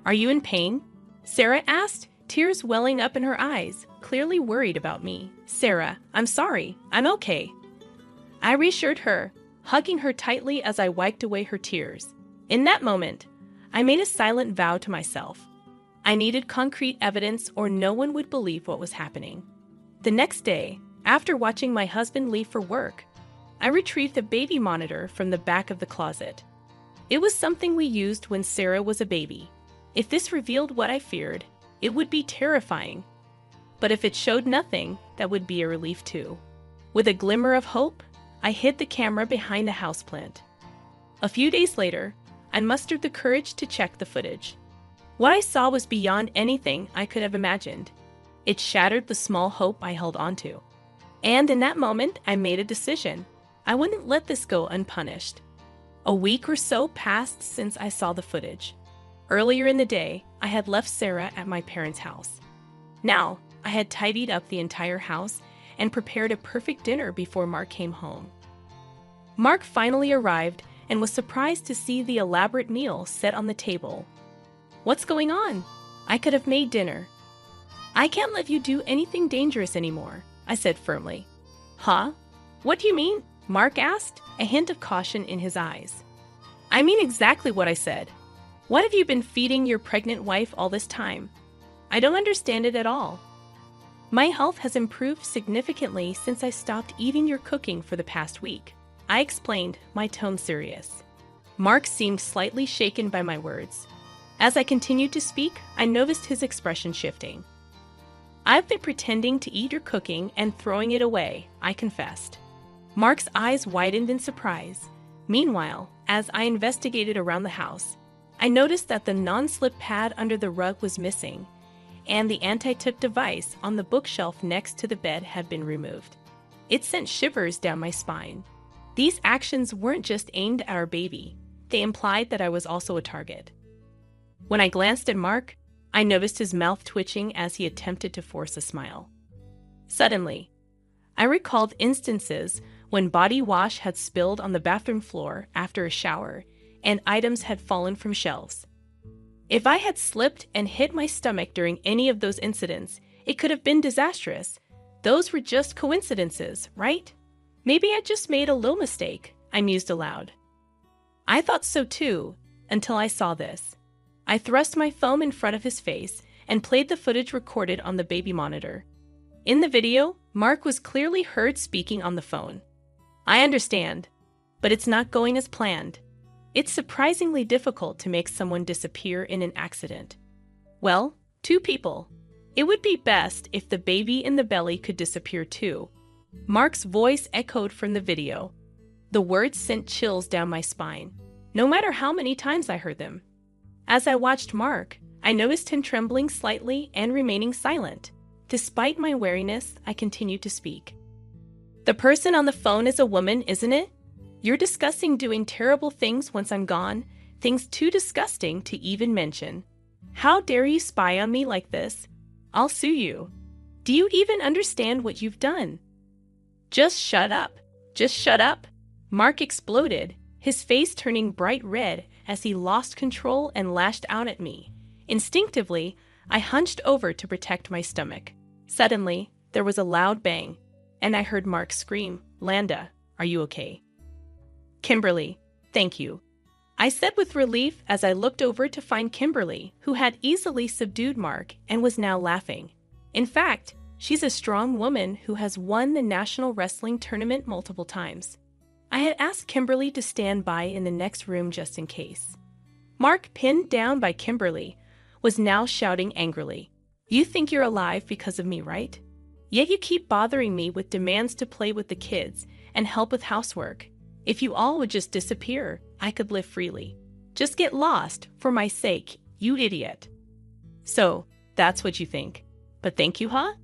Are you in pain?" Sarah asked, tears welling up in her eyes, clearly worried about me. "Sarah, I'm sorry. I'm okay." I reassured her, hugging her tightly as I wiped away her tears. In that moment, I made a silent vow to myself. I needed concrete evidence or no one would believe what was happening. The next day, after watching my husband leave for work, I retrieved a baby monitor from the back of the closet. It was something we used when Sarah was a baby. If this revealed what I feared, It would be terrifying. But if it showed nothing, that would be a relief too. With a glimmer of hope, I hid the camera behind a houseplant. A few days later, I mustered the courage to check the footage. What I saw was beyond anything I could have imagined. It shattered the small hope I held onto. And in that moment, I made a decision. I wouldn't let this go unpunished. A week or so passed since I saw the footage. Earlier in the day, I had left Sarah at my parents' house. Now, I had tidied up the entire house and prepared a perfect dinner before Mark came home. Mark finally arrived and was surprised to see the elaborate meal set on the table. "What's going on? I could have made dinner." "I can't let you do anything dangerous anymore," I said firmly. "Huh? What do you mean?" Mark asked, a hint of caution in his eyes. "I mean exactly what I said. What have you been feeding your pregnant wife all this time? I don't understand it at all." "My health has improved significantly since I stopped eating your cooking for the past week," I explained, my tone serious. Mark seemed slightly shaken by my words. As I continued to speak, I noticed his expression shifting. "I've been pretending to eat your cooking and throwing it away," I confessed. Mark's eyes widened in surprise. Meanwhile, as I investigated around the house, I noticed that the non-slip pad under the rug was missing, and the anti-tip device on the bookshelf next to the bed had been removed. It sent shivers down my spine. These actions weren't just aimed at our baby. They implied that I was also a target. When I glanced at Mark, I noticed his mouth twitching as he attempted to force a smile. Suddenly, I recalled instances when body wash had spilled on the bathroom floor after a shower and items had fallen from shelves. If I had slipped and hit my stomach during any of those incidents, it could have been disastrous. Those were just coincidences, right? Maybe I just made a little mistake, I mused aloud. I thought so too, until I saw this. I thrust my phone in front of his face and played the footage recorded on the baby monitor. In the video, Mark was clearly heard speaking on the phone. "I understand, but it's not going as planned. It's surprisingly difficult to make someone disappear in an accident. Well, 2 people. It would be best if the baby in the belly could disappear too." Mark's voice echoed from the video. The words sent chills down my spine, no matter how many times I heard them. As I watched Mark, I noticed him trembling slightly and remaining silent. Despite my wariness, I continued to speak. "The person on the phone is a woman, isn't it? You're discussing doing terrible things once I'm gone, things too disgusting to even mention. How dare you spy on me like this? I'll sue you. Do you even understand what you've done?" "Just shut up. Just shut up." Mark exploded, his face turning bright red as he lost control and lashed out at me. Instinctively, I hunched over to protect my stomach. Suddenly, there was a loud bang, and I heard Mark scream, "Landa, are you okay?" "Kimberly, thank you," I said with relief as I looked over to find Kimberly, who had easily subdued Mark and was now laughing. In fact, she's a strong woman who has won the National Wrestling Tournament multiple times. I had asked Kimberly to stand by in the next room just in case. Mark, pinned down by Kimberly, was now shouting angrily, "You think you're alive because of me, right? Yet you keep bothering me with demands to play with the kids and help with housework. If you all would just disappear, I could live freely. Just get lost, for my sake, you idiot." "So, that's what you think. But thank you, huh?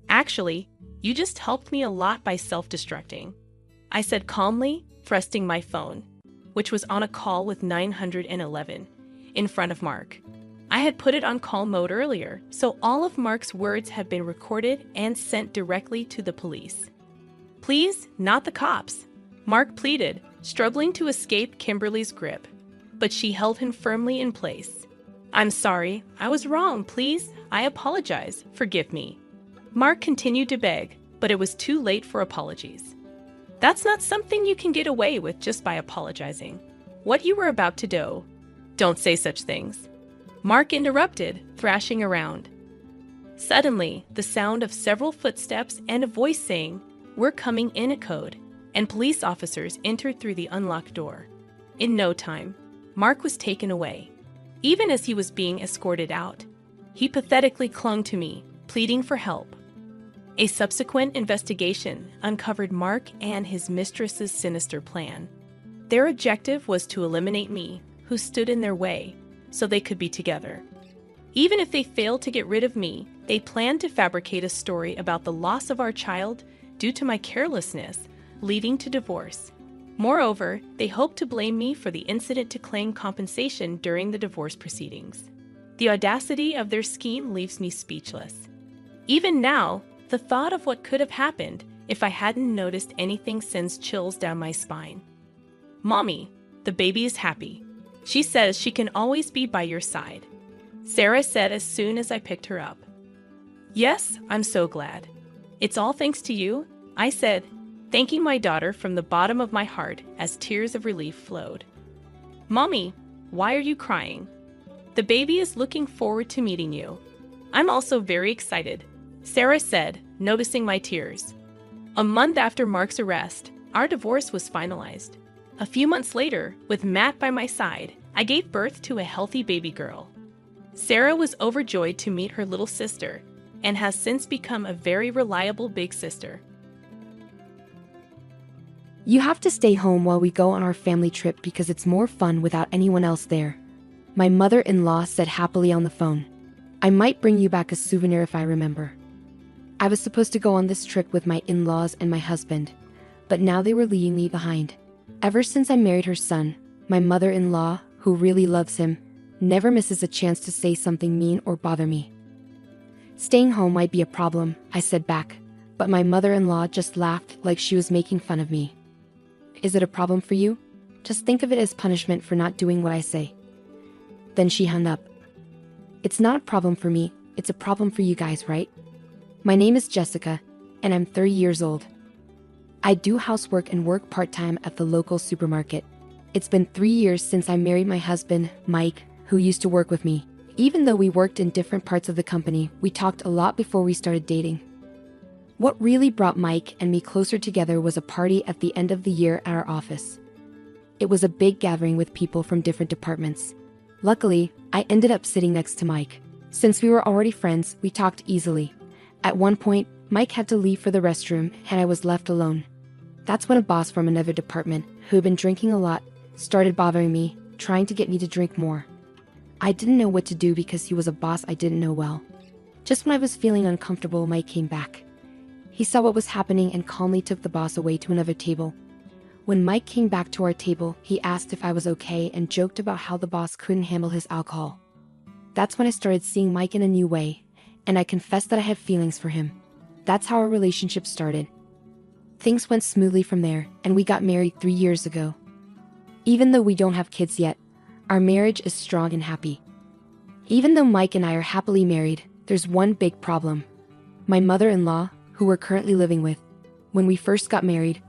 Actually, you just helped me a lot by self-destructing," I said calmly, thrusting my phone, which was on a call with 911, in front of Mark. I had put it on call mode earlier, so all of Mark's words had been recorded and sent directly to the police. "Please, not the cops," Mark pleaded, struggling to escape Kimberly's grip, but she held him firmly in place. "I'm sorry, I was wrong, please, I apologize, forgive me." Mark continued to beg, but it was too late for apologies. "That's not something you can get away with just by apologizing. What you were about to do." "Don't say such things," Mark interrupted, thrashing around. Suddenly, the sound of several footsteps and a voice saying, "We're coming in" echoed, and police officers entered through the unlocked door. In no time, Mark was taken away. Even as he was being escorted out, He pathetically clung to me, pleading for help. A subsequent investigation uncovered Mark and his mistress's sinister plan. Their objective was to eliminate me, who stood in their way, so they could be together. Even if they failed to get rid of me, they planned to fabricate a story about the loss of our child due to my carelessness, leading to divorce. Moreover, they hoped to blame me for the incident to claim compensation during the divorce proceedings. The audacity of their scheme leaves me speechless. Even now, the thought of what could have happened if I hadn't noticed anything sends chills down my spine. Mommy, the baby is happy. She says she can always be by your side, Sarah said as soon as I picked her up. Yes, I'm so glad. It's all thanks to you, I said, thanking my daughter from the bottom of my heart as tears of relief flowed. Mommy, why are you crying? The baby is looking forward to meeting you. I'm also very excited, Sarah said, noticing my tears. A month after Mark's arrest, our divorce was finalized. A few months later, with Matt by my side, I gave birth to a healthy baby girl. Sarah was overjoyed to meet her little sister and has since become a very reliable big sister. You have to stay home while we go on our family trip because it's more fun without anyone else there, my mother-in-law said happily on the phone. I might bring you back a souvenir if I remember. I was supposed to go on this trip with my in-laws and my husband, but now they were leaving me behind. Ever since I married her son, my mother-in-law, who really loves him, never misses a chance to say something mean or bother me. Staying home might be a problem, I said back, but my mother-in-law just laughed like she was making fun of me. Is it a problem for you? Just think of it as punishment for not doing what I say. Then she hung up. It's not a problem for me, it's a problem for you guys, right? My name is Jessica, and I'm 30 years old. I do housework and work part-time at the local supermarket. It's been 3 years since I married my husband, Mike, who used to work with me. Even though we worked in different parts of the company, we talked a lot before we started dating. What really brought Mike and me closer together was a party at the end of the year at our office. It was a big gathering with people from different departments. Luckily, I ended up sitting next to Mike. Since we were already friends, we talked easily. At one point, Mike had to leave for the restroom and I was left alone. That's when a boss from another department, who had been drinking a lot, started bothering me, trying to get me to drink more. I didn't know what to do because he was a boss I didn't know well. Just when I was feeling uncomfortable, Mike came back. He saw what was happening and calmly took the boss away to another table. When Mike came back to our table, he asked if I was okay and joked about how the boss couldn't handle his alcohol. That's when I started seeing Mike in a new way, and I confessed that I had feelings for him. That's how our relationship started. Things went smoothly from there, and we got married 3 years ago. Even though we don't have kids yet, our marriage is strong and happy. Even though Mike and I are happily married, there's one big problem. My mother-in-law, who we're currently living with, when we first got married,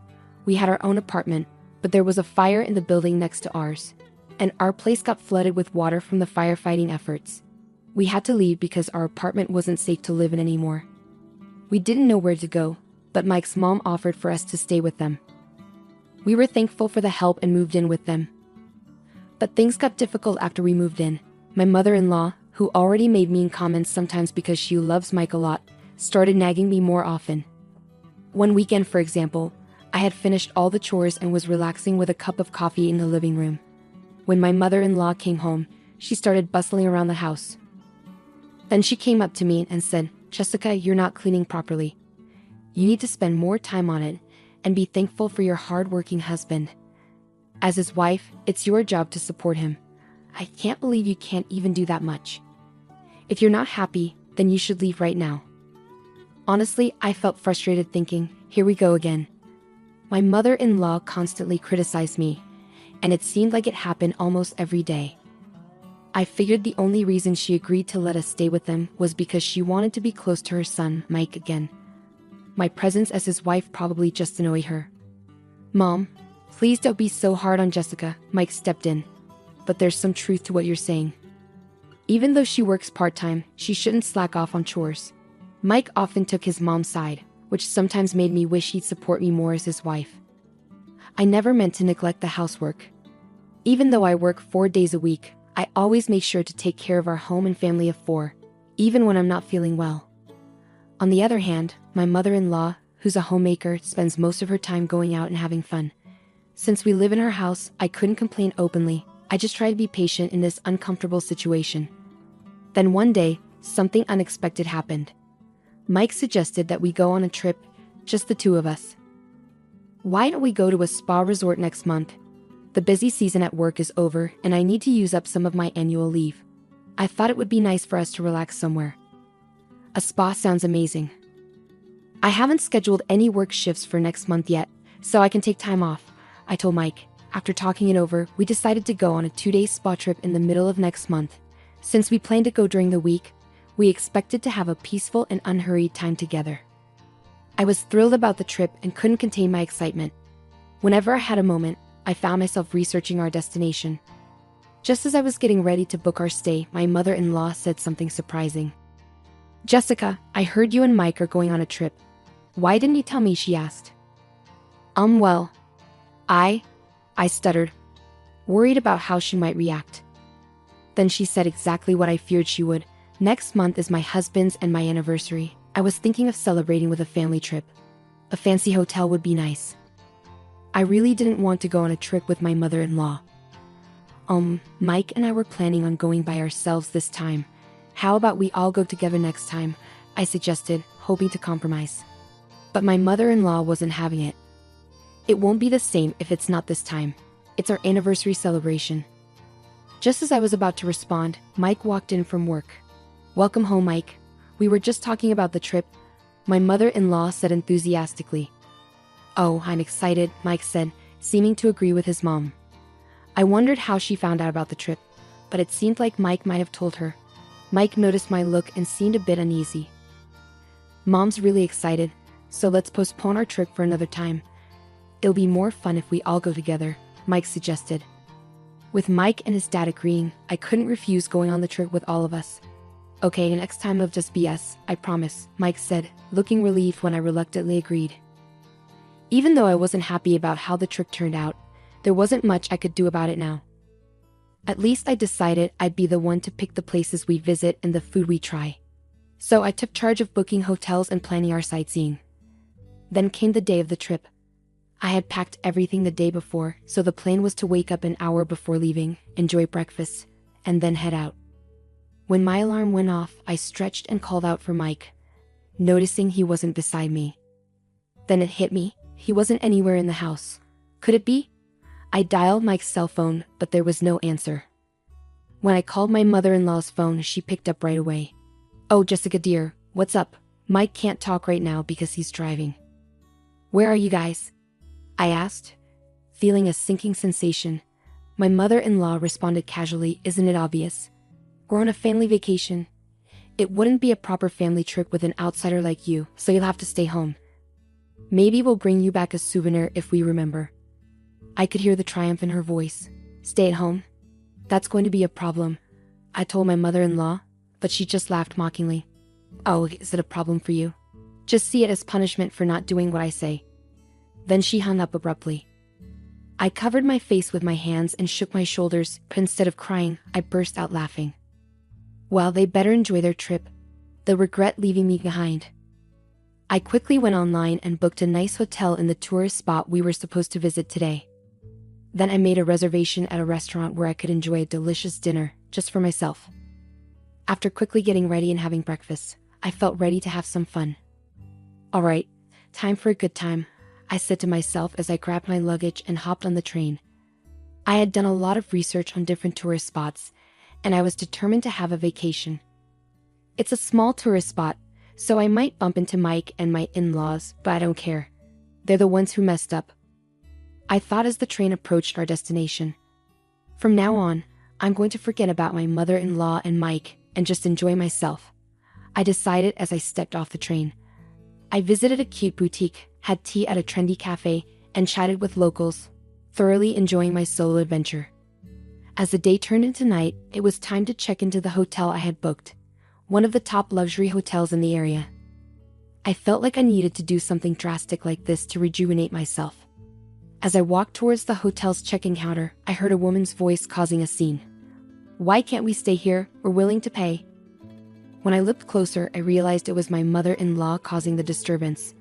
we had our own apartment, but there was a fire in the building next to ours, and our place got flooded with water from the firefighting efforts. We had to leave because our apartment wasn't safe to live in anymore. We didn't know where to go, but Mike's mom offered for us to stay with them. We were thankful for the help and moved in with them. But things got difficult after we moved in. My mother-in-law, who already made mean comments sometimes because she loves Mike a lot, started nagging me more often. One weekend, for example, I had finished all the chores and was relaxing with a cup of coffee in the living room. When my mother-in-law came home, she started bustling around the house. Then she came up to me and said, "Jessica, you're not cleaning properly. You need to spend more time on it and be thankful for your hard-working husband. As his wife, it's your job to support him. I can't believe you can't even do that much. If you're not happy, then you should leave right now." Honestly, I felt frustrated thinking, here we go again. My mother-in-law constantly criticized me, and it seemed like it happened almost every day. I figured the only reason she agreed to let us stay with them was because she wanted to be close to her son, Mike, again. My presence as his wife probably just annoyed her. "Mom, please don't be so hard on Jessica," Mike stepped in. "But there's some truth to what you're saying. Even though she works part-time, she shouldn't slack off on chores." Mike often took his mom's side, which sometimes made me wish he'd support me more as his wife. I never meant to neglect the housework. Even though I work 4 days a week, I always make sure to take care of our home and family of 4. even when I'm not feeling well. On the other hand, my mother-in-law, who's a homemaker, spends most of her time going out and having fun. Since we live in her house, I couldn't complain openly. I just try to be patient in this uncomfortable situation. Then one day, something unexpected happened. Mike suggested that we go on a trip, just the two of us. Why don't we go to a spa resort next month? The busy season at work is over, and I need to use up some of my annual leave. I thought it would be nice for us to relax somewhere. A spa sounds amazing. I haven't scheduled any work shifts for next month yet, so I can take time off, I told Mike. After talking it over, we decided to go on a 2-day spa trip in the middle of next month. Since we planned to go during the week, we expected to have a peaceful and unhurried time together. I was thrilled about the trip and couldn't contain my excitement. Whenever I had a moment, I found myself researching our destination. Just as I was getting ready to book our stay, my mother-in-law said something surprising. "Jessica, I heard you and Mike are going on a trip. Why didn't you tell me?" she asked. Well, I stuttered, worried about how she might react. Then she said exactly what I feared she would. "Next month is my husband's and my anniversary. I was thinking of celebrating with a family trip. A fancy hotel would be nice." I really didn't want to go on a trip with my mother-in-law. Mike and I were planning on going by ourselves this time. How about we all go together next time? I suggested, hoping to compromise. But my mother-in-law wasn't having it. "It won't be the same if it's not this time. It's our anniversary celebration." Just as I was about to respond, Mike walked in from work. "Welcome home, Mike. We were just talking about the trip," my mother-in-law said enthusiastically. "Oh, I'm excited," Mike said, seeming to agree with his mom. I wondered how she found out about the trip, but it seemed like Mike might have told her. Mike noticed my look and seemed a bit uneasy. "Mom's really excited, so let's postpone our trip for another time. It'll be more fun if we all go together," Mike suggested. With Mike and his dad agreeing, I couldn't refuse going on the trip with all of us. "Okay, next time it'll just be us, I promise," Mike said, looking relieved when I reluctantly agreed. Even though I wasn't happy about how the trip turned out, there wasn't much I could do about it now. At least I decided I'd be the one to pick the places we visit and the food we try. So I took charge of booking hotels and planning our sightseeing. Then came the day of the trip. I had packed everything the day before, so the plan was to wake up an hour before leaving, enjoy breakfast, and then head out. When my alarm went off, I stretched and called out for Mike, noticing he wasn't beside me. Then it hit me, he wasn't anywhere in the house. Could it be? I dialed Mike's cell phone, but there was no answer. When I called my mother-in-law's phone, she picked up right away. "Oh, Jessica dear, what's up? Mike can't talk right now because he's driving." "Where are you guys?" I asked, feeling a sinking sensation. My mother-in-law responded casually, "Isn't it obvious? We're on a family vacation. It wouldn't be a proper family trip with an outsider like you, so you'll have to stay home. Maybe we'll bring you back a souvenir if we remember." I could hear the triumph in her voice. "Stay at home? That's going to be a problem," I told my mother-in-law, but she just laughed mockingly. "Oh, is it a problem for you? Just see it as punishment for not doing what I say." Then she hung up abruptly. I covered my face with my hands and shook my shoulders, but instead of crying, I burst out laughing. Well, they better enjoy their trip. They'll regret leaving me behind. I quickly went online and booked a nice hotel in the tourist spot we were supposed to visit today. Then I made a reservation at a restaurant where I could enjoy a delicious dinner, just for myself. After quickly getting ready and having breakfast, I felt ready to have some fun. "All right, time for a good time," I said to myself as I grabbed my luggage and hopped on the train. I had done a lot of research on different tourist spots, and I was determined to have a vacation. It's a small tourist spot, so I might bump into Mike and my in-laws, but I don't care. They're the ones who messed up. I thought as the train approached our destination. From now on, I'm going to forget about my mother-in-law and Mike and just enjoy myself, I decided as I stepped off the train. I visited a cute boutique, had tea at a trendy cafe, and chatted with locals, thoroughly enjoying my solo adventure. As the day turned into night, it was time to check into the hotel I had booked, one of the top luxury hotels in the area. I felt like I needed to do something drastic like this to rejuvenate myself. As I walked towards the hotel's check-in counter, I heard a woman's voice causing a scene. "Why can't we stay here? We're willing to pay." When I looked closer, I realized it was my mother-in-law causing the disturbance.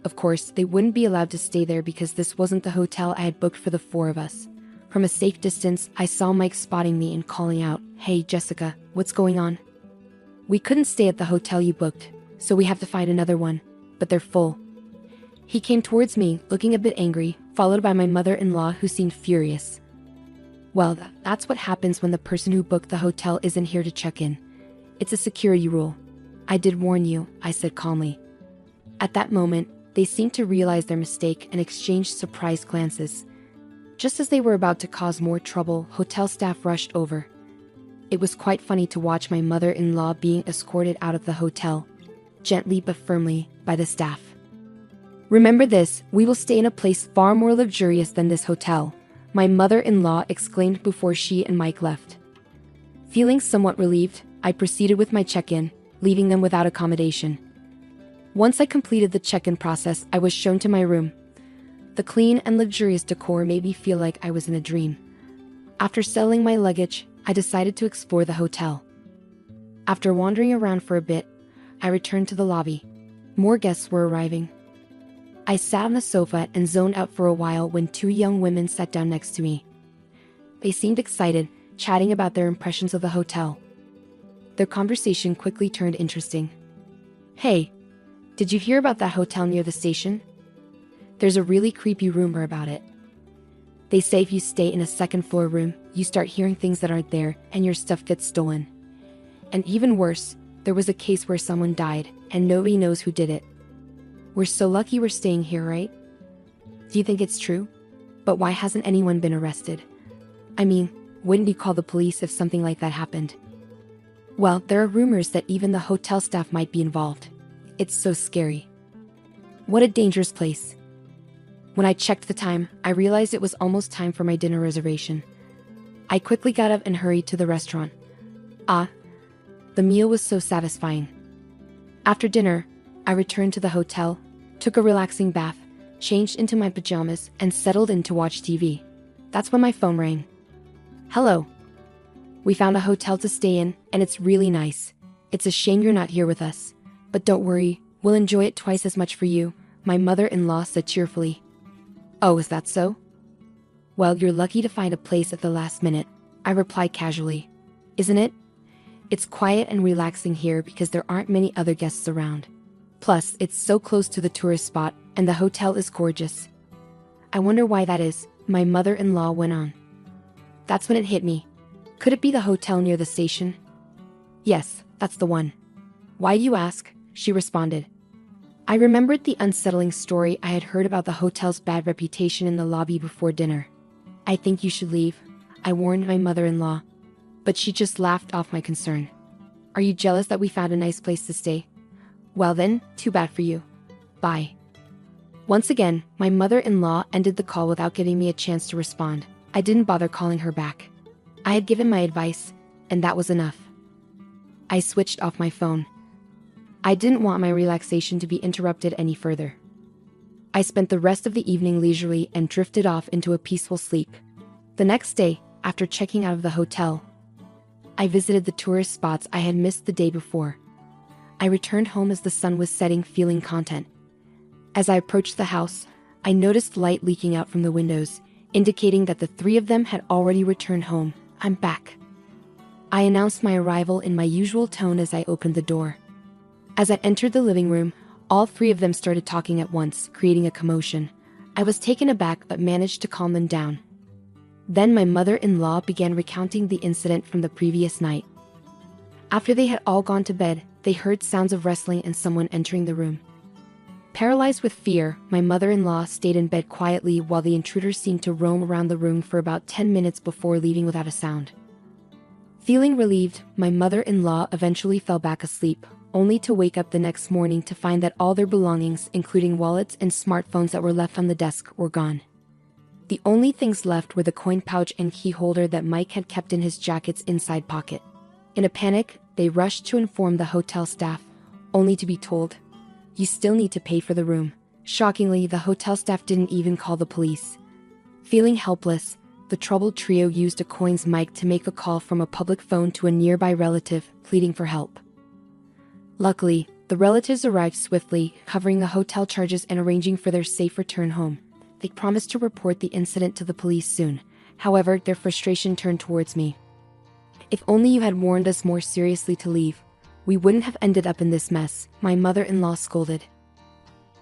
Of course, they wouldn't be allowed to stay there because this wasn't the hotel I had booked for the four of us. From a safe distance, I saw Mike spotting me and calling out, "Hey, Jessica, what's going on? We couldn't stay at the hotel you booked, so we have to find another one, but they're full." He came towards me, looking a bit angry, followed by my mother-in-law who seemed furious. Well, that's what happens when the person who booked the hotel isn't here to check in. It's a security rule. "I did warn you," I said calmly. At that moment, they seemed to realize their mistake and exchanged surprised glances. Just as they were about to cause more trouble, hotel staff rushed over. It was quite funny to watch my mother-in-law being escorted out of the hotel, gently but firmly, by the staff. "Remember this, we will stay in a place far more luxurious than this hotel," my mother-in-law exclaimed before she and Mike left. Feeling somewhat relieved, I proceeded with my check-in, leaving them without accommodation. Once I completed the check-in process, I was shown to my room. The clean and luxurious decor made me feel like I was in a dream. After settling my luggage, I decided to explore the hotel. After wandering around for a bit, I returned to the lobby. More guests were arriving. I sat on the sofa and zoned out for a while when two young women sat down next to me. They seemed excited, chatting about their impressions of the hotel. Their conversation quickly turned interesting. "Hey, did you hear about that hotel near the station? There's a really creepy rumor about it. They say if you stay in a second-floor room, you start hearing things that aren't there and your stuff gets stolen. And even worse, there was a case where someone died and nobody knows who did it. We're so lucky we're staying here, right? Do you think it's true? But why hasn't anyone been arrested? I mean, wouldn't you call the police if something like that happened? Well, there are rumors that even the hotel staff might be involved. It's so scary. What a dangerous place." When I checked the time, I realized it was almost time for my dinner reservation. I quickly got up and hurried to the restaurant. The meal was so satisfying. After dinner, I returned to the hotel, took a relaxing bath, changed into my pajamas, and settled in to watch TV. That's when my phone rang. "Hello. We found a hotel to stay in, and it's really nice. It's a shame you're not here with us. But don't worry, we'll enjoy it twice as much for you," my mother-in-law said cheerfully. "Oh, is that so? Well, you're lucky to find a place at the last minute," I replied casually. "Isn't it? It's quiet and relaxing here because there aren't many other guests around. Plus, it's so close to the tourist spot, and the hotel is gorgeous." "I wonder why that is," my mother-in-law went on. That's when it hit me. Could it be the hotel near the station? "Yes, that's the one." "Why do you ask?" she responded. I remembered the unsettling story I had heard about the hotel's bad reputation in the lobby before dinner. "I think you should leave," I warned my mother-in-law. But she just laughed off my concern. "Are you jealous that we found a nice place to stay? Well then, too bad for you. Bye." Once again, my mother-in-law ended the call without giving me a chance to respond. I didn't bother calling her back. I had given my advice, and that was enough. I switched off my phone. I didn't want my relaxation to be interrupted any further. I spent the rest of the evening leisurely and drifted off into a peaceful sleep. The next day, after checking out of the hotel, I visited the tourist spots I had missed the day before. I returned home as the sun was setting, feeling content. As I approached the house, I noticed light leaking out from the windows, indicating that the three of them had already returned home. "I'm back." I announced my arrival in my usual tone as I opened the door. As I entered the living room, all three of them started talking at once, creating a commotion. I was taken aback but managed to calm them down. Then my mother-in-law began recounting the incident from the previous night. After they had all gone to bed, they heard sounds of wrestling and someone entering the room. Paralyzed with fear, my mother-in-law stayed in bed quietly while the intruder seemed to roam around the room for about 10 minutes before leaving without a sound. Feeling relieved, my mother-in-law eventually fell back asleep, only to wake up the next morning to find that all their belongings, including wallets and smartphones that were left on the desk, were gone. The only things left were the coin pouch and key holder that Mike had kept in his jacket's inside pocket. In a panic, they rushed to inform the hotel staff, only to be told, "You still need to pay for the room." Shockingly, the hotel staff didn't even call the police. Feeling helpless, the troubled trio used a coins mic to make a call from a public phone to a nearby relative, pleading for help. Luckily, the relatives arrived swiftly, covering the hotel charges and arranging for their safe return home. They promised to report the incident to the police soon. However, their frustration turned towards me. If only you had warned us more seriously to leave, we wouldn't have ended up in this mess, my mother-in-law scolded.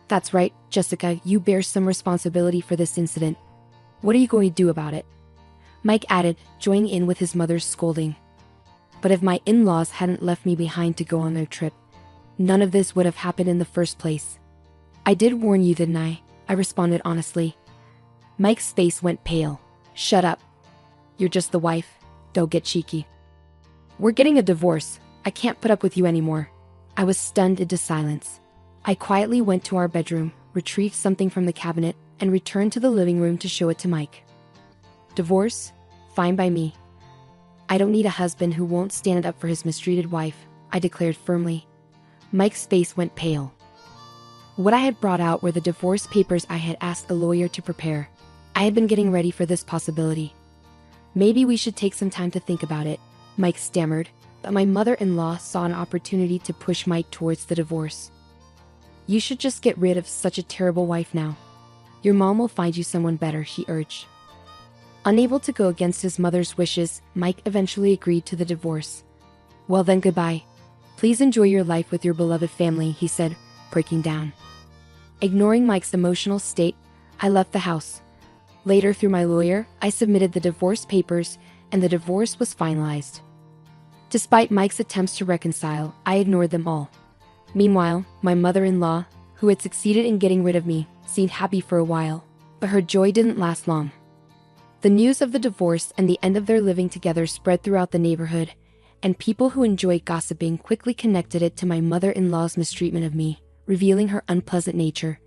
That's right, Jessica, you bear some responsibility for this incident. What are you going to do about it? Mike added, joining in with his mother's scolding. But if my in-laws hadn't left me behind to go on their trip, none of this would have happened in the first place. I did warn you, didn't I? I responded honestly. Mike's face went pale. Shut up. You're just the wife. Don't get cheeky. We're getting a divorce. I can't put up with you anymore. I was stunned into silence. I quietly went to our bedroom, retrieved something from the cabinet, and returned to the living room to show it to Mike. Divorce? Fine by me. I don't need a husband who won't stand up for his mistreated wife, I declared firmly. Mike's face went pale. What I had brought out were the divorce papers I had asked a lawyer to prepare. I had been getting ready for this possibility. Maybe we should take some time to think about it, Mike stammered, but my mother-in-law saw an opportunity to push Mike towards the divorce. You should just get rid of such a terrible wife now. Your mom will find you someone better, she urged. Unable to go against his mother's wishes, Mike eventually agreed to the divorce. Well then, goodbye. Please enjoy your life with your beloved family, he said, breaking down. Ignoring Mike's emotional state, I left the house. Later, through my lawyer, I submitted the divorce papers, and the divorce was finalized. Despite Mike's attempts to reconcile, I ignored them all. Meanwhile, my mother-in-law, who had succeeded in getting rid of me, seemed happy for a while, but her joy didn't last long. The news of the divorce and the end of their living together spread throughout the neighborhood, and people who enjoyed gossiping quickly connected it to my mother-in-law's mistreatment of me, revealing her unpleasant nature.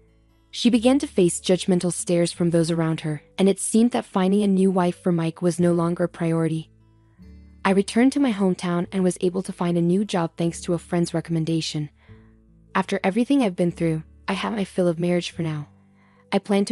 She began to face judgmental stares from those around her, and it seemed that finding a new wife for Mike was no longer a priority. I returned to my hometown and was able to find a new job thanks to a friend's recommendation. After everything I've been through, I have my fill of marriage for now. I plan to